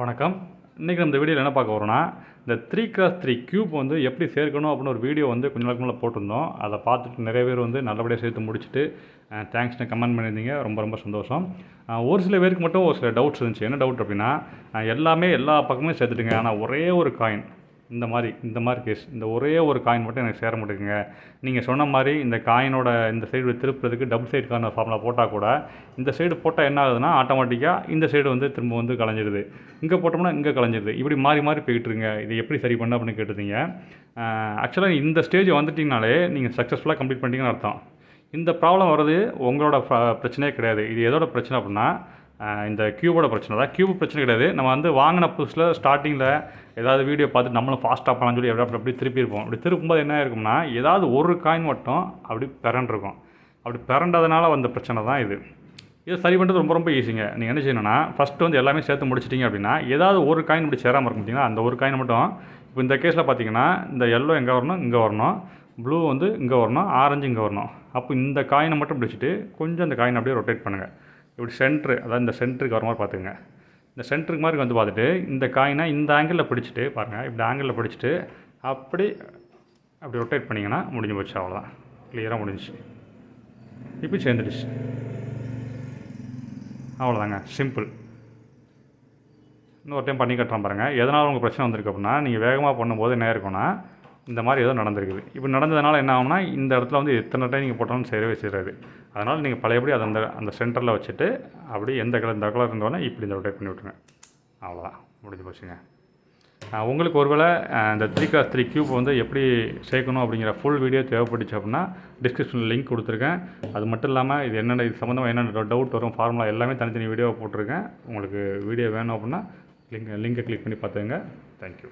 வணக்கம். இன்றைக்கி நம்ம இந்த வீடியோவில் என்ன பார்க்க போகிறோம்னா, இந்த 3x3 கியூப் வந்து எப்படி சேர்க்கணும் அப்படின்னு ஒரு வீடியோ வந்து கொஞ்ச நாளுக்கு முன்னாடி போட்டிருந்தோம். அதை பார்த்துட்டு நிறைய பேர் வந்து நல்லபடியாக சேர்த்து முடிச்சுட்டு தேங்க்ஸ்னு கமெண்ட் பண்ணியிருந்தீங்க. ரொம்ப ரொம்ப சந்தோஷம். ஒரு சில பேருக்கு மட்டும் ஒரு சில டவுட்ஸ் இருந்துச்சு. என்ன டவுட் அப்படின்னா, எல்லாமே எல்லா பக்கமே சேர்த்துட்டுங்க, ஆனால் ஒரே ஒரு காயின் இந்த மாதிரி கேஸ், இந்த ஒரே ஒரு காயின் மட்டும் எனக்கு சேர மாட்டேங்குங்க. நீங்கள் சொன்ன மாதிரி இந்த காயினோட இந்த சைடு திருப்புறதுக்கு டபுள் சைடு கார்னர் ஃபார்முலா போட்டால் கூட இந்த சைடு போட்டால் என்ன ஆகுதுன்னா, ஆட்டோமேட்டிக்காக இந்த சைடு வந்து திரும்ப வந்து கலைஞ்சிடுது. இங்கே போட்டோம்னா இங்கே கலைஞ்சிடுது. இப்படி மாறி மாறி போய்கிட்டுருங்க. இது எப்படி சரி பண்ண அப்படின்னு கேட்டிருந்தீங்க. ஆக்சுவலாக இந்த ஸ்டேஜ் வந்துட்டிங்கனாலே நீங்கள் சக்ஸஸ்ஃபுல்லாக கம்ப்ளீட் பண்ணிட்டீங்கன்னு அர்த்தம். இந்த ப்ராப்ளம் வர்றது உங்களோட பிரச்சனையே கிடையாது. இது எதோட பிரச்சனை அப்படின்னா, இந்த கியூபோட பிரச்சனை தான். கியூப் பிரச்சனை கிடையாது. நம்ம வந்து வாங்கின புதுசில் ஸ்டார்டிங்கில் ஏதாவது வீடியோ பார்த்துட்டு நம்மளும் ஃபாஸ்ட்டாக பண்ணலாம்னு சொல்லி அப்படி திருப்பியிருப்போம். அப்படி திருப்பும்போது என்ன இருக்கும்னா, ஏதாவது ஒரு காயின் மட்டும் அப்படி பிறண்டிருக்கும். அப்படி பிறண்டதுனால வந்த பிரச்சனை தான் இது. இதை சரி பண்ணுறது ரொம்ப ரொம்ப ஈஸிங்க. நீங்கள் என்ன செய்யணும்னா, ஃபஸ்ட்டு வந்து எல்லாமே சேர்த்து முடிச்சிட்டிங்க அப்படின்னா, ஏதாவது ஒரு காயின் இப்படி சேராமல் இருக்கும் பார்த்தீங்கன்னா, அந்த ஒரு காயின் மட்டும் இப்போ இந்த கேஸில் பார்த்தீங்கன்னா, இந்த எல்லோ எங்கே வரணும், இங்கே வரணும். ப்ளூ வந்து இங்கே வரணும், ஆரஞ்சு இங்கே வரணும். அப்போ இந்த காயினை மட்டும் பிடிச்சிட்டு கொஞ்சம் இந்த காயினை அப்படியே ரொட்டேட் பண்ணுங்கள். இப்படி சென்ட்ரு, அதாவது இந்த சென்ட்ருக்கு வர மாதிரி பார்த்துக்குங்க. இந்த சென்ட்ருக்கு மாதிரி வந்து பார்த்துட்டு இந்த காயினை இந்த ஆங்கிளில் பிடிச்சிட்டு பாருங்கள். இப்படி ஆங்கிளில் பிடிச்சிட்டு அப்படி ரொட்டேட் பண்ணிங்கன்னா முடிஞ்சு போச்சு. அவ்வளோதான், கிளியராக முடிஞ்சிச்சு. இப்போ சேர்ந்துடுச்சு. அவ்வளோதாங்க, சிம்பிள். இன்னொரு டைம் பண்ணி கட்டுறேன் பாருங்கள். எதனால் உங்களுக்கு பிரச்சனை வந்திருக்கு அப்படின்னா, நீங்கள் வேகமாக பண்ணும்போது என்ன இருக்குன்னா, இந்த மாதிரி ஏதோ நடந்திருக்குது. இப்போ நடந்ததுனால என்ன ஆகும்னா, இந்த இடத்துல வந்து எத்தனை டைம் நீங்கள் போட்டாலும் சேரவே சேராது. அதனால் நீங்கள் பழையபடி அதை அந்த சென்டரில் வச்சுட்டு அப்படி இந்த கலர் இருந்தோடனே இப்படி இந்த ரொட்டேட் பண்ணி விட்ருங்க. அவ்வளோதான், முடிஞ்சு போச்சுங்க. உங்களுக்கு ஒருவேளை இந்த 3x3 கியூப் வந்து எப்படி சேர்க்கணும் அப்படிங்கிற ஃபுல் வீடியோ தேவைப்பட்டுச்சு அப்படின்னா டிஸ்கிரிப்ஷனில் லிங்க் கொடுத்துருக்கேன். அது மட்டும் இல்லாமல் இது இது சம்மந்தமாக என்னென்ன டவுட் வரும், ஃபார்முலா எல்லாமே தனித்தனி வீடியோவை போட்டிருக்கேன். உங்களுக்கு வீடியோ வேணும் அப்படின்னா லிங்கை கிளிக் பண்ணி பார்த்துங்க. தேங்க்யூ.